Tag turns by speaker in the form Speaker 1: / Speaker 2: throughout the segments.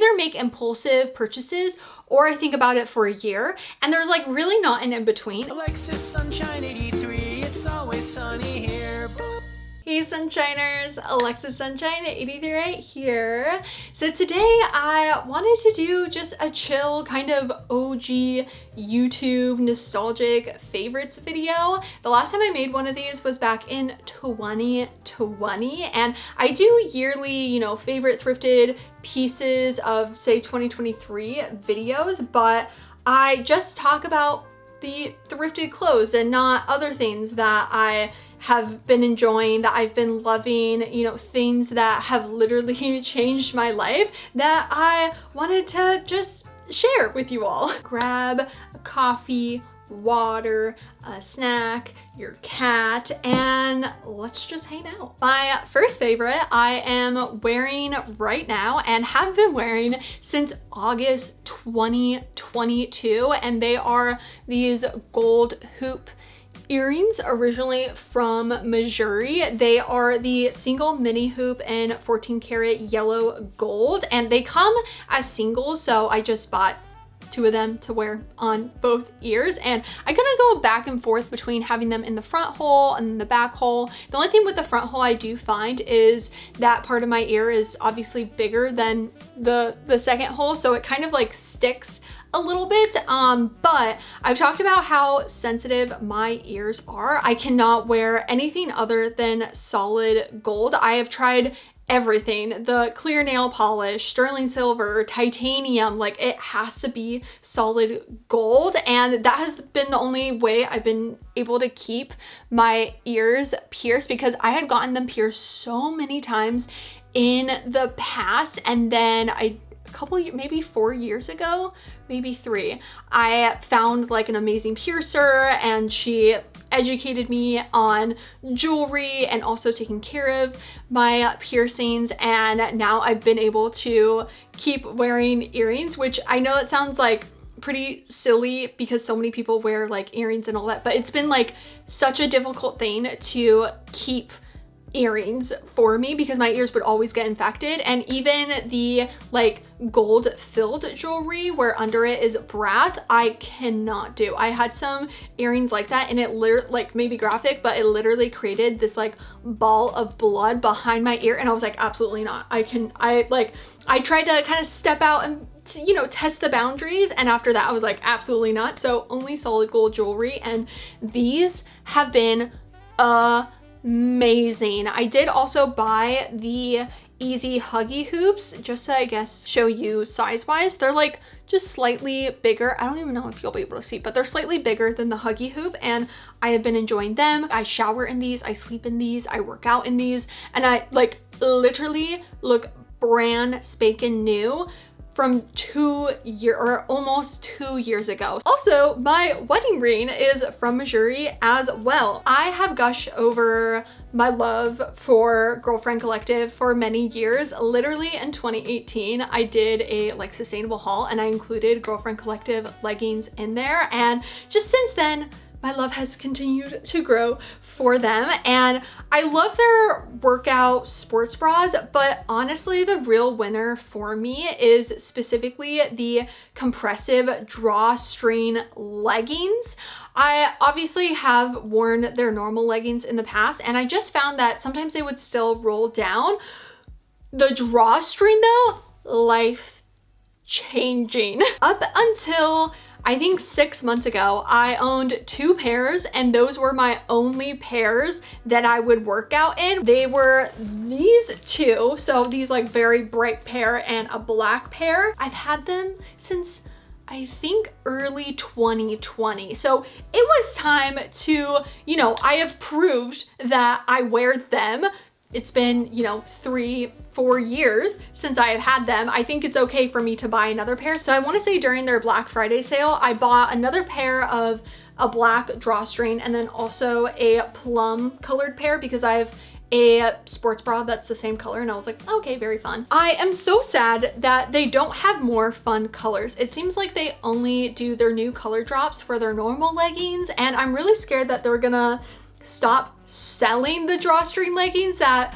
Speaker 1: either make impulsive purchases or I think about it for a year, and there's like really not an in-between.
Speaker 2: Alexis Sunshine 83, it's always sunny here.
Speaker 1: Hey Sunshiners, Alexis Sunshine 83 right here. So today I wanted to do just a chill kind of OG YouTube nostalgic favorites video. The last time I made one of these was back in 2020, and I do yearly, you know, favorite thrifted pieces of say 2023 videos, but I just talk about the thrifted clothes and not other things that I have been enjoying, that I've been loving, you know, things that have literally changed my life that I wanted to just share with you all. Grab a coffee, water, a snack, your cat, and let's just hang out. My first favorite I am wearing right now and have been wearing since August 2022, and they are these gold hoop earrings, originally from Missouri. They are the single mini hoop in 14 karat yellow gold, and they come as singles, so I just bought two of them to wear on both ears, and I kind of go back and forth between having them in the front hole and the back hole. The only thing with the front hole I do find is that part of my ear is obviously bigger than the second hole, so it kind of like sticks a little bit, but I've talked about how sensitive my ears are. I cannot wear anything other than solid gold. I have tried everything, the clear nail polish, sterling silver, titanium, like it has to be solid gold, and that has been the only way I've been able to keep my ears pierced, because I had gotten them pierced so many times in the past, and then a couple, maybe 4 years ago, maybe 3, I found like an amazing piercer, and she educated me on jewelry and also taking care of my piercings, and now I've been able to keep wearing earrings, which I know that sounds like pretty silly because so many people wear like earrings and all that, but it's been like such a difficult thing to keep earrings for me because my ears would always get infected. And even the like gold filled jewelry where under it is brass, I cannot do. I had some earrings like that, and it literally, like, maybe graphic, but it literally created this like ball of blood behind my ear, and I was like, absolutely not. I tried to kind of step out and, you know, test the boundaries, and after that I was like, absolutely not. So only solid gold jewelry, and these have been amazing. I did also buy the Easy Huggy hoops just to, I guess, show you size wise. They're like just slightly bigger. I don't even know if you'll be able to see, but they're slightly bigger than the Huggy hoop, and I have been enjoying them. I shower in these, I sleep in these, I work out in these, and I like literally look brand spanking new from almost 2 years ago. Also, my wedding ring is from Missouri as well. I have gushed over my love for Girlfriend Collective for many years. Literally in 2018, I did a like sustainable haul, and I included Girlfriend Collective leggings in there, and just since then, my love has continued to grow for them, and I love their workout sports bras, but honestly, the real winner for me is specifically the compressive drawstring leggings. I obviously have worn their normal leggings in the past, and I just found that sometimes they would still roll down. The drawstring though, life changing. Up until I think 6 months ago, I owned 2 pairs, and those were my only pairs that I would work out in. They were these two, so these like very bright pair and a black pair. I've had them since I think early 2020. So it was time to, you know, I have proved that I wear them. It's been, you know, 3-4 years since I have had them. I think it's okay for me to buy another pair. So I want to say during their Black Friday sale, I bought another pair of a black drawstring and then also a plum colored pair because I have a sports bra that's the same color, and I was like, okay, very fun. I am so sad that they don't have more fun colors. It seems like they only do their new color drops for their normal leggings, and I'm really scared that they're gonna stop selling the drawstring leggings that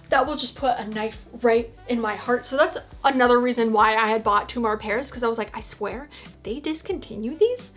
Speaker 1: that will just put a knife right in my heart. So that's another reason why I had bought 2 more pairs, because I was like, I swear they discontinue these.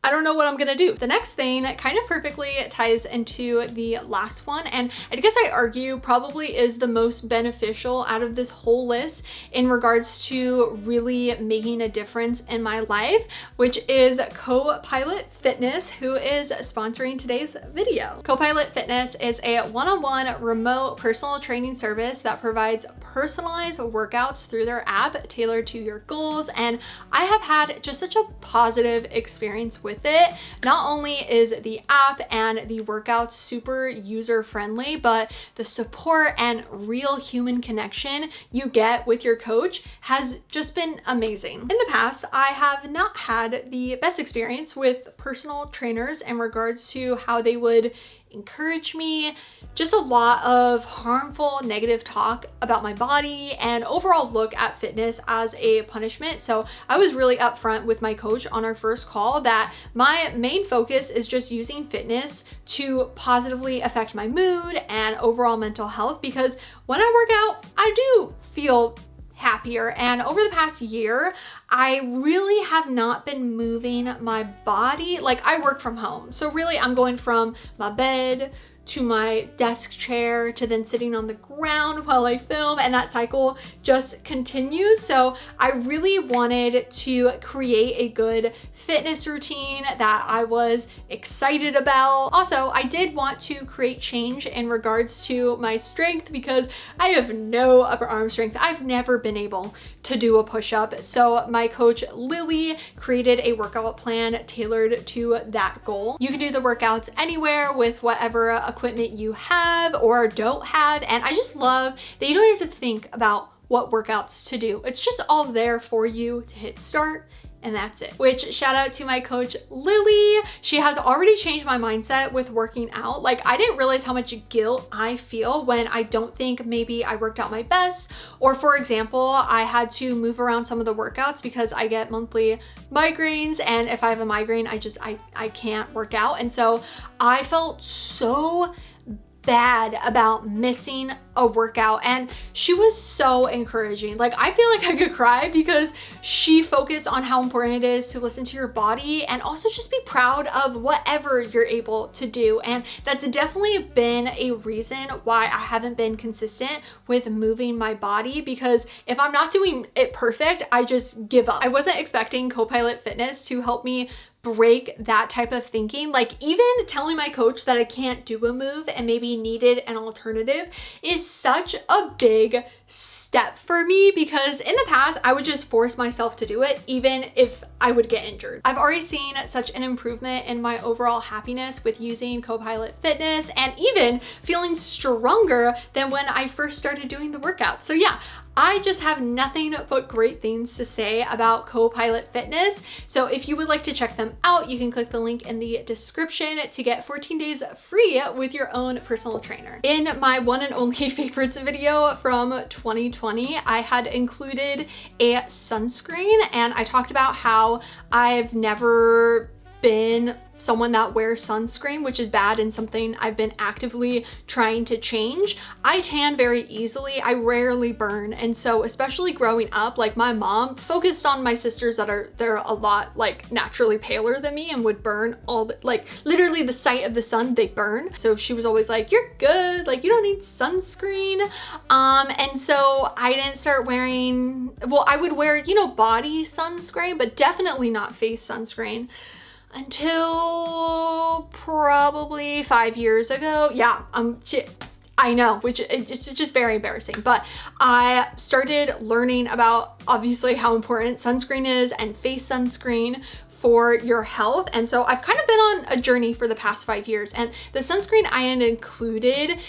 Speaker 1: I don't know what I'm gonna do. The next thing kind of perfectly ties into the last one, and I guess I argue probably is the most beneficial out of this whole list in regards to really making a difference in my life, which is Copilot Fitness, who is sponsoring today's video. Copilot Fitness is a one-on-one remote personal training service that provides personalized workouts through their app tailored to your goals, and I have had just such a positive experience with it. Not only is the app and the workouts super user-friendly, but the support and real human connection you get with your coach has just been amazing. In the past, I have not had the best experience with personal trainers in regards to how they would encourage me, just a lot of harmful negative talk about my body and overall look at fitness as a punishment. So I was really upfront with my coach on our first call that my main focus is just using fitness to positively affect my mood and overall mental health, because when I work out, I do feel happier. And over the past year, I really have not been moving my body. Like, I work from home, so really I'm going from my bed to my desk chair to then sitting on the ground while I film, and that cycle just continues. So I really wanted to create a good fitness routine that I was excited about. Also, I did want to create change in regards to my strength, because I have no upper arm strength. I've never been able to do a push-up. So my coach Lily created a workout plan tailored to that goal. You can do the workouts anywhere with whatever equipment you have or don't have, and I just love that you don't have to think about what workouts to do. It's just all there for you to hit start, and that's it. Which, shout out to my coach Lily. She has already changed my mindset with working out. Like, I didn't realize how much guilt I feel when I don't think maybe I worked out my best, or for example, I had to move around some of the workouts because I get monthly migraines, and if I have a migraine, I can't work out. And so I felt so bad about missing a workout, and she was so encouraging. Like, I feel like I could cry because she focused on how important it is to listen to your body and also just be proud of whatever you're able to do. And that's definitely been a reason why I haven't been consistent with moving my body, because if I'm not doing it perfect, I just give up. I wasn't expecting Copilot Fitness to help me break that type of thinking. Like, even telling my coach that I can't do a move and maybe needed an alternative is such a big step for me, because in the past I would just force myself to do it even if I would get injured. I've already seen such an improvement in my overall happiness with using Copilot Fitness, and even feeling stronger than when I first started doing the workout. So yeah, I just have nothing but great things to say about Copilot Fitness. So if you would like to check them out, you can click the link in the description to get 14 days free with your own personal trainer. In my one and only favorites video from 2020, I had included a sunscreen, and I talked about how I've never been someone that wears sunscreen, which is bad and something I've been actively trying to change. I tan very easily. I rarely burn. And so, especially growing up, like, my mom focused on my sisters they're a lot like naturally paler than me and would burn all the, like, literally the sight of the sun, they burn. So she was always like, you're good, like, you don't need sunscreen. And so I didn't start wearing, well, I would wear, you know, body sunscreen, but definitely not face sunscreen until probably 5 years ago. Yeah, I know, which it's just very embarrassing, but I started learning about obviously how important sunscreen is and face sunscreen for your health. And so I've kind of been on a journey for the past 5 years, and the sunscreen I had included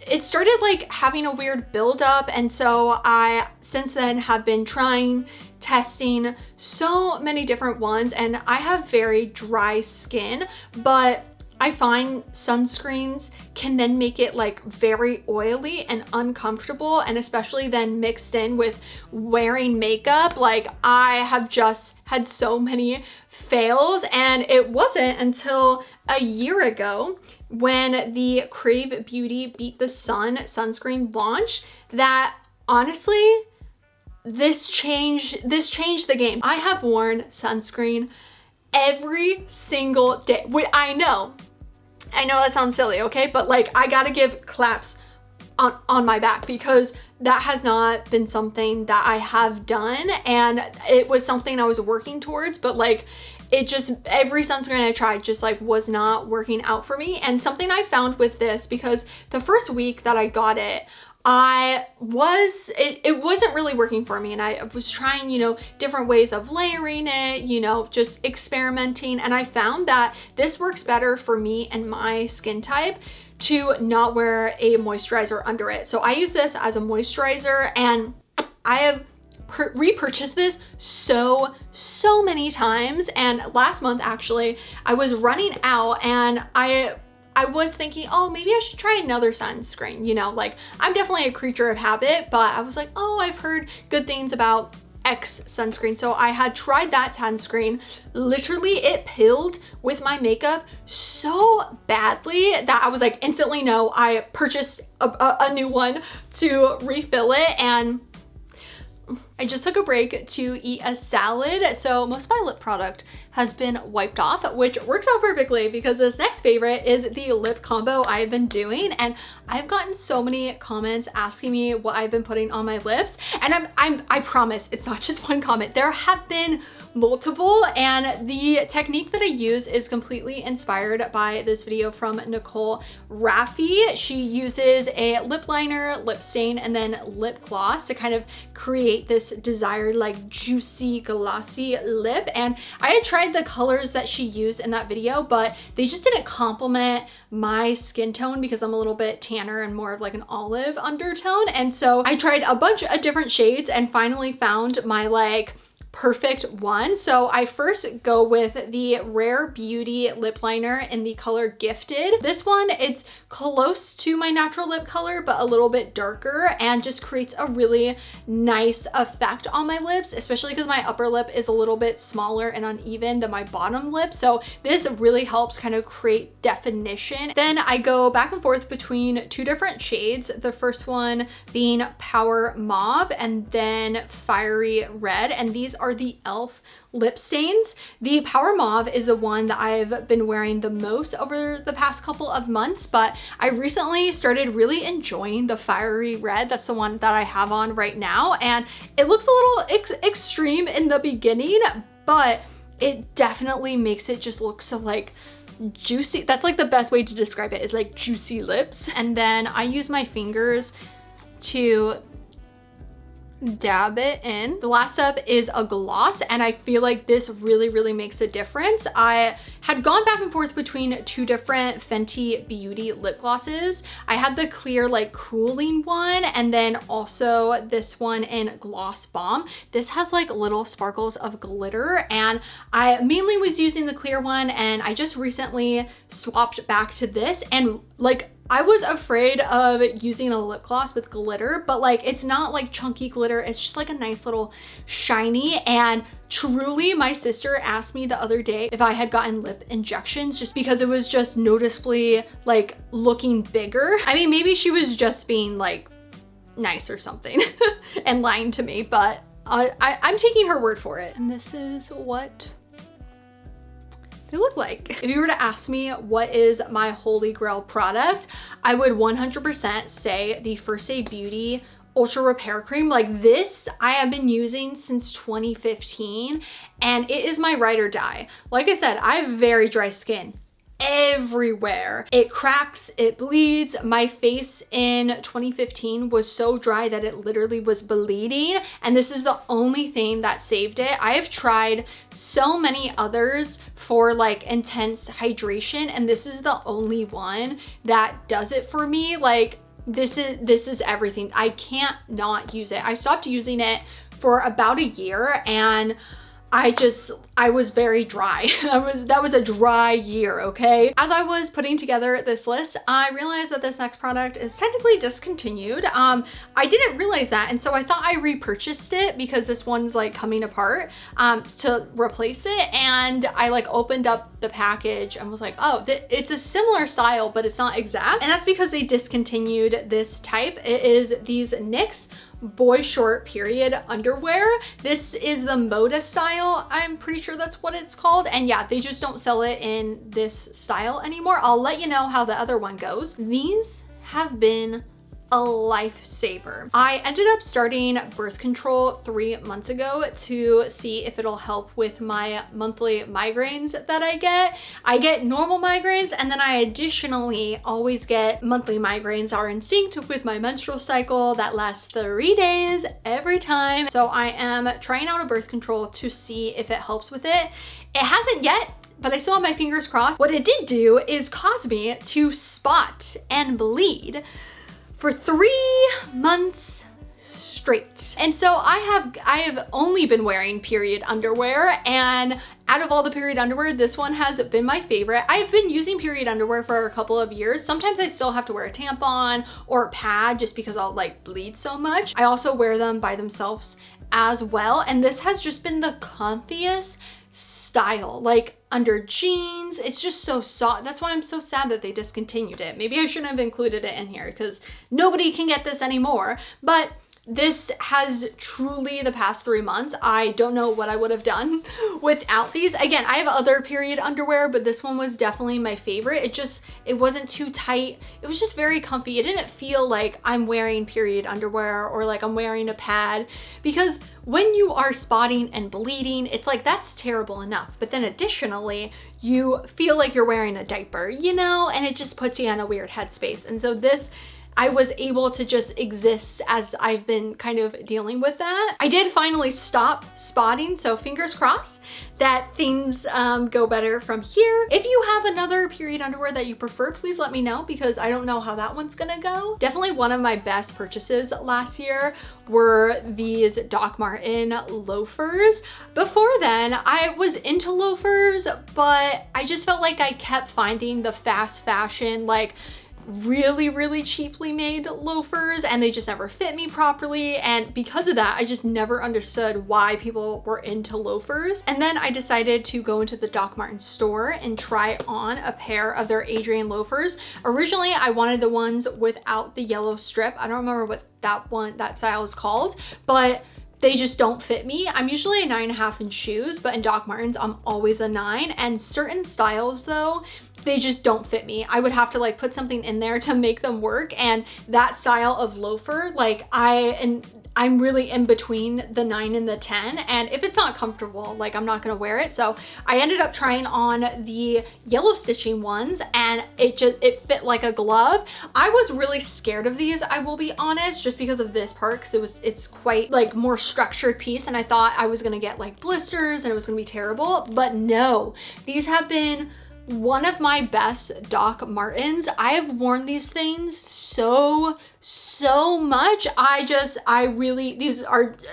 Speaker 1: it started like having a weird buildup. And so I since then have been testing so many different ones, and I have very dry skin, but I find sunscreens can then make it like very oily and uncomfortable, and especially then mixed in with wearing makeup. Like, I have just had so many fails, and it wasn't until a year ago when the Crave Beauty Beat the Sun sunscreen launched that honestly, this changed the game. I have worn sunscreen every single day. I know that sounds silly, okay? But like, I gotta give claps on my back because that has not been something that I have done, and it was something I was working towards, but like, it just, every sunscreen I tried just like was not working out for me. And something I found with this, because the first week that I got it, it wasn't really working for me, and I was trying, you know, different ways of layering it, you know, just experimenting, and I found that this works better for me and my skin type to not wear a moisturizer under it. So I use this as a moisturizer, and I have repurchased this so many times. And last month actually I was running out, and I was thinking, oh, maybe I should try another sunscreen. You know, like, I'm definitely a creature of habit, but I was like, oh, I've heard good things about X sunscreen. So I had tried that sunscreen. Literally, it pilled with my makeup so badly that I was like, instantly no. I purchased a new one to refill it, and I just took a break to eat a salad, so most of my lip product has been wiped off, which works out perfectly because this next favorite is the lip combo I've been doing, and I've gotten so many comments asking me what I've been putting on my lips, and I promise it's not just one comment. There have been multiple, and the technique that I use is completely inspired by this video from Nicole Raffi. She uses a lip liner, lip stain, and then lip gloss to kind of create this desired like juicy glossy lip. And I had tried the colors that she used in that video, but they just didn't complement my skin tone because I'm a little bit tanner and more of like an olive undertone. And so I tried a bunch of different shades and finally found my like perfect one. So I first go with the Rare Beauty lip liner in the color Gifted. This one, it's close to my natural lip color, but a little bit darker, and just creates a really nice effect on my lips, especially because my upper lip is a little bit smaller and uneven than my bottom lip. So this really helps kind of create definition. Then I go back and forth between two different shades. The first one being Power Mauve and then Fiery Red. And these are the e.l.f. lip stains. The Power Mauve is the one that I've been wearing the most over the past couple of months, but I recently started really enjoying the Fiery Red. That's the one that I have on right now, and it looks a little extreme in the beginning, but it definitely makes it just look so like juicy. That's like the best way to describe it, is like juicy lips. And then I use my fingers to dab it in. The last step is a gloss, and I feel like this really makes a difference. I had gone back and forth between two different Fenty Beauty lip glosses. I had the clear like cooling one, and then also this one in Gloss Bomb. This has like little sparkles of glitter, and I mainly was using the clear one, and I just recently swapped back to this, and like, I was afraid of using a lip gloss with glitter, but like, it's not like chunky glitter. It's just like a nice little shiny. And truly, my sister asked me the other day if I had gotten lip injections just because it was just noticeably like looking bigger. I mean, maybe she was just being like nice or something and lying to me, but I'm taking her word for it. And this is what they look like. If you were to ask me what is my holy grail product, I would 100% say the First Aid Beauty Ultra Repair Cream. Like, this I have been using since 2015, and it is my ride or die. Like I said, I have very dry skin everywhere. It cracks, it bleeds. My face in 2015 was so dry that it literally was bleeding, and this is the only thing that saved it. I have tried so many others for like intense hydration, and this is the only one that does it for me. Like, this is everything. I can't not use it. I stopped using it for about a year, and I was very dry. That was a dry year, okay? As I was putting together this list, I realized that this next product is technically discontinued. I didn't realize that, and so I thought I repurchased it because this one's like coming apart to replace it, and I like opened up the package and was like, oh, it's a similar style, but it's not exact, and that's because they discontinued this type. It is these NYX boy short period underwear. This is the Moda style. I'm pretty sure that's what it's called. And yeah, they just don't sell it in this style anymore. I'll let you know how the other one goes. These have been a lifesaver. I ended up starting birth control 3 months ago to see if it'll help with my monthly migraines that I get. I get normal migraines, and then I additionally always get monthly migraines that are in sync with my menstrual cycle that lasts 3 days every time. So I am trying out a birth control to see if it helps with it. It hasn't yet, but I still have my fingers crossed. What it did do is cause me to spot and bleed for 3 months straight. And so I have only been wearing period underwear, and out of all the period underwear, this one has been my favorite. I've been using period underwear for a couple of years. Sometimes I still have to wear a tampon or a pad just because I'll like bleed so much. I also wear them by themselves as well, and this has just been the comfiest style, like under jeans. It's just so soft. That's why I'm so sad that they discontinued it. Maybe I shouldn't have included it in here because nobody can get this anymore, but this has truly, the past 3 months, I don't know what I would have done without these. Again, I have other period underwear, but this one was definitely my favorite. It wasn't too tight. It was just very comfy. It didn't feel like I'm wearing period underwear or like I'm wearing a pad, because when you are spotting and bleeding, it's like that's terrible enough. But then additionally, you feel like you're wearing a diaper, you know, and it just puts you in a weird headspace. And so this, I was able to just exist as I've been kind of dealing with that. I did finally stop spotting, so fingers crossed that things go better from here. If you have another period underwear that you prefer, please let me know, because I don't know how that one's gonna go. Definitely one of my best purchases last year were these Doc Marten loafers. Before then, I was into loafers, but I just felt like I kept finding the fast fashion, like really cheaply made loafers, and they just never fit me properly. And because of that, I just never understood why people were into loafers. And then I decided to go into the Doc Marten store and try on a pair of their Adrian loafers. Originally, I wanted the ones without the yellow strip. I don't remember what that style is called, but they just don't fit me. I'm usually a 9.5 in shoes, but in Doc Martens, I'm always a 9. And certain styles though, they just don't fit me. I would have to like put something in there to make them work. And that style of loafer, like I'm really in between the 9 and the 10. And if it's not comfortable, like I'm not gonna wear it. So I ended up trying on the yellow stitching ones, and it fit like a glove. I was really scared of these, I will be honest, just because of this part, because it's quite like more structured piece, and I thought I was gonna get like blisters and it was gonna be terrible. But no, these have been one of my best Doc Martens. I have worn these things so much.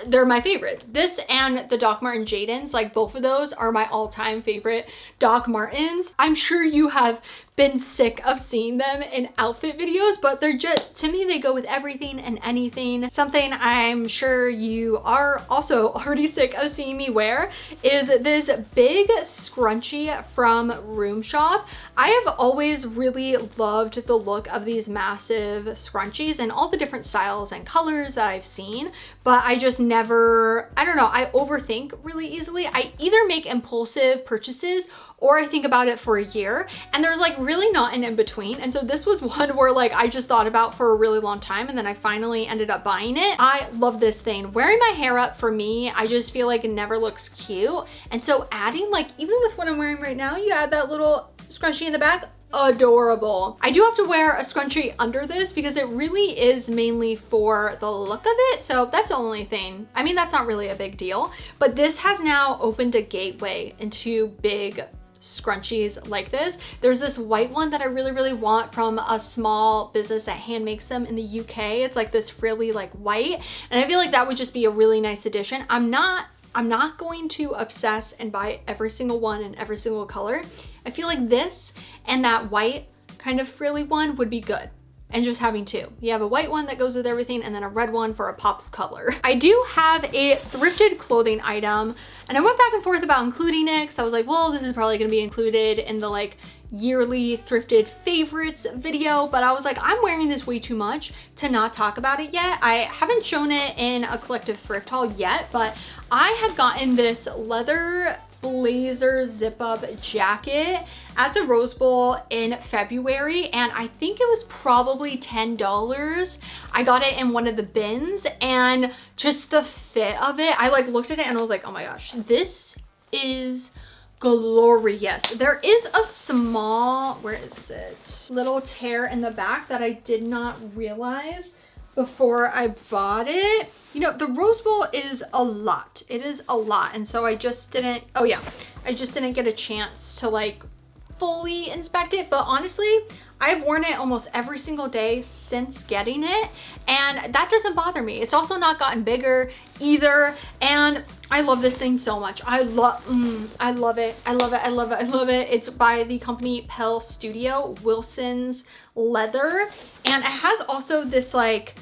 Speaker 1: They're my favorite. This and the Doc Marten Jadens, like both of those are my all-time favorite Doc Martens. I'm sure you have been sick of seeing them in outfit videos, but they're just, to me, they go with everything and anything. Something I'm sure you are also already sick of seeing me wear is this big scrunchie from Room Shop. I have always really loved the look of these massive scrunchies and all the different styles and colors that I've seen, but I just never, I don't know, I overthink really easily. I either make impulsive purchases or I think about it for a year, and there's like really not an in-between. And so this was one where like I just thought about for a really long time, and then I finally ended up buying it. I love this thing. Wearing my hair up, for me, I just feel like it never looks cute. And so adding, like, even with what I'm wearing right now, you add that little scrunchie in the back, adorable. I do have to wear a scrunchie under this because it really is mainly for the look of it. So that's the only thing. I mean, that's not really a big deal, but this has now opened a gateway into big scrunchies like this. There's this white one that I really want from a small business that hand makes them in the UK. It's like this frilly like white, and I feel like that would just be a really nice addition. I'm not I'm not going to obsess and buy every single one in every single color. I feel like this and that white kind of frilly one would be good. And just having two. You have a white one that goes with everything and then a red one for a pop of color. I do have a thrifted clothing item and I went back and forth about including it because I was like, well, this is probably gonna be included in the like yearly thrifted favorites video, but I was like, I'm wearing this way too much to not talk about it yet. I haven't shown it in a collective thrift haul yet, but I had gotten this leather blazer zip up jacket at the Rose Bowl in February and I think it was probably $10. I got it in one of the bins and just the fit of it, I like looked at it and I was like, oh my gosh, this is glorious. There is a small, where is it? Little tear in the back that I did not realize before I bought it. You know, the Rose Bowl is a lot. It is a lot. And so I just didn't, oh yeah, I just didn't get a chance to like fully inspect it. But honestly, I've worn it almost every single day since getting it. And that doesn't bother me. It's also not gotten bigger either. And I love this thing so much. I love it. I love it. I love it. I love it. It's by the company Pell Studio, Wilson's Leather. And it has also this like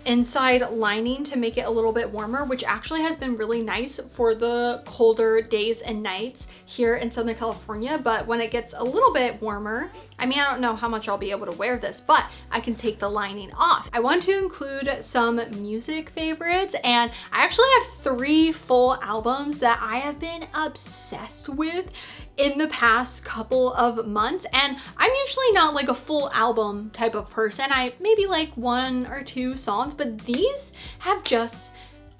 Speaker 1: inside lining to make it a little bit warmer, which actually has been really nice for the colder days and nights here in Southern California. But when it gets a little bit warmer, I mean, I don't know how much I'll be able to wear this, but I can take the lining off. I want to include some music favorites, and I actually have 3 full albums that I have been obsessed with in the past couple of months. And I'm usually not like a full album type of person. I maybe like 1 or 2 songs, but these have just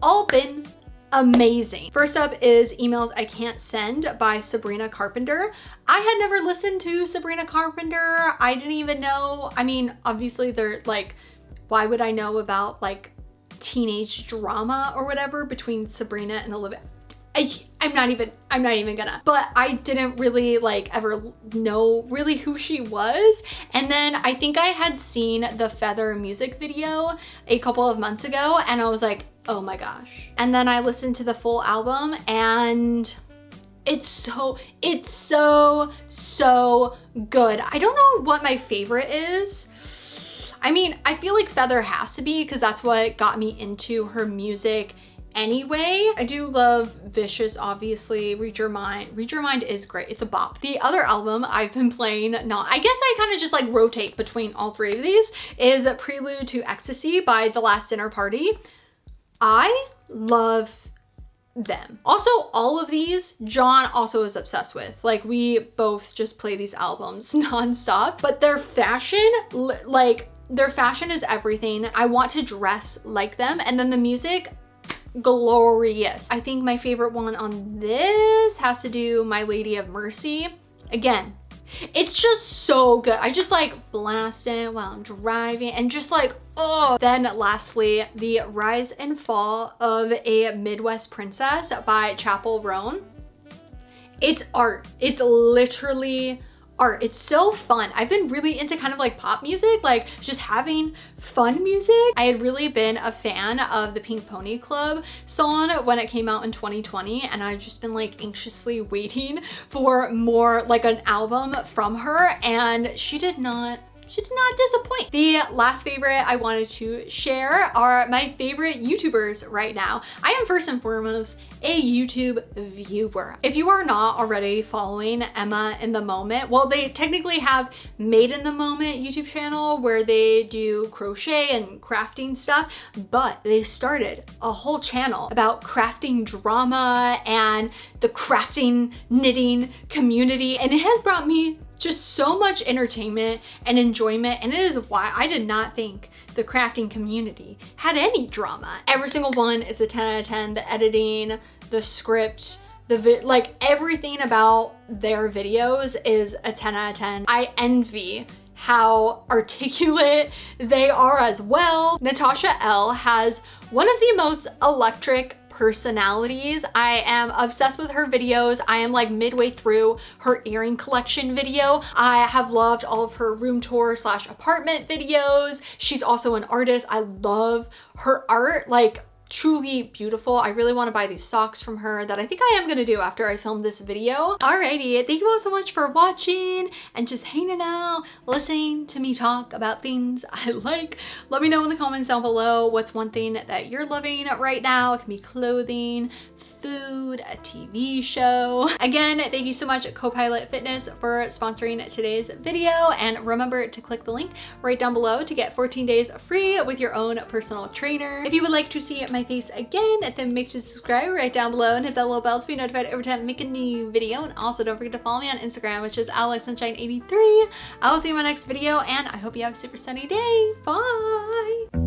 Speaker 1: all been amazing. First up is Emails I Can't Send by Sabrina Carpenter. I had never listened to Sabrina Carpenter. I didn't even know, I mean, obviously they're like, why would I know about like teenage drama or whatever between Sabrina and Olivia? I'm not even gonna, but I didn't really like ever know really who she was. And then I think I had seen the Feather music video a couple of months ago and I was like, oh my gosh. And then I listened to the full album and it's so good. I don't know what my favorite is. I mean, I feel like Feather has to be because that's what got me into her music anyway. I do love Vicious, obviously. Read Your Mind. Read Your Mind is great. It's a bop. The other album I've been playing, I guess I kind of just like rotate between all 3 of these, is Prelude to Ecstasy by The Last Dinner Party. I love them. Also, all of these, John also is obsessed with. Like, we both just play these albums nonstop, but their fashion, their fashion is everything. I want to dress like them. And then the music, glorious. I think my favorite one on this has to do My Lady of Mercy. Again, it's just so good. I just like blast it while I'm driving and just like, oh. Then lastly, The Rise and Fall of a Midwest Princess by Chapel Roan. It's art. It's literally art. It's so fun. I've been really into kind of like pop music, like just having fun music. I had really been a fan of the Pink Pony Club song when it came out in 2020, and I've just been like anxiously waiting for more like an album from her, and she did not disappoint. The last favorite I wanted to share are my favorite YouTubers right now. I am first and foremost a YouTube viewer. If you are not already following Emma in the Moment, well, they technically have Made in the Moment YouTube channel where they do crochet and crafting stuff, but they started a whole channel about crafting drama and the crafting knitting community, and it has brought me just so much entertainment and enjoyment, and it is why I did not think the crafting community had any drama. Every single one is a 10 out of 10. The editing, the script, like everything about their videos is a 10 out of 10. I envy how articulate they are as well. Natasha L has one of the most electric personalities. I am obsessed with her videos. I am like midway through her earring collection video. I have loved all of her room tour / apartment videos. She's also an artist. I love her art. Like, truly beautiful. I really want to buy these socks from her that I think I am going to do after I film this video. Alrighty, thank you all so much for watching and just hanging out, listening to me talk about things I like. Let me know in the comments down below what's one thing that you're loving right now. It can be clothing, food, a TV show. Again, thank you so much Copilot Fitness for sponsoring today's video, and remember to click the link right down below to get 14 days free with your own personal trainer. If you would like to see my face again, then make sure to subscribe right down below and hit that little bell to be notified every time I make a new video. And also don't forget to follow me on Instagram, which is alexsunshine83. I will see you in my next video, and I hope you have a super sunny day. Bye!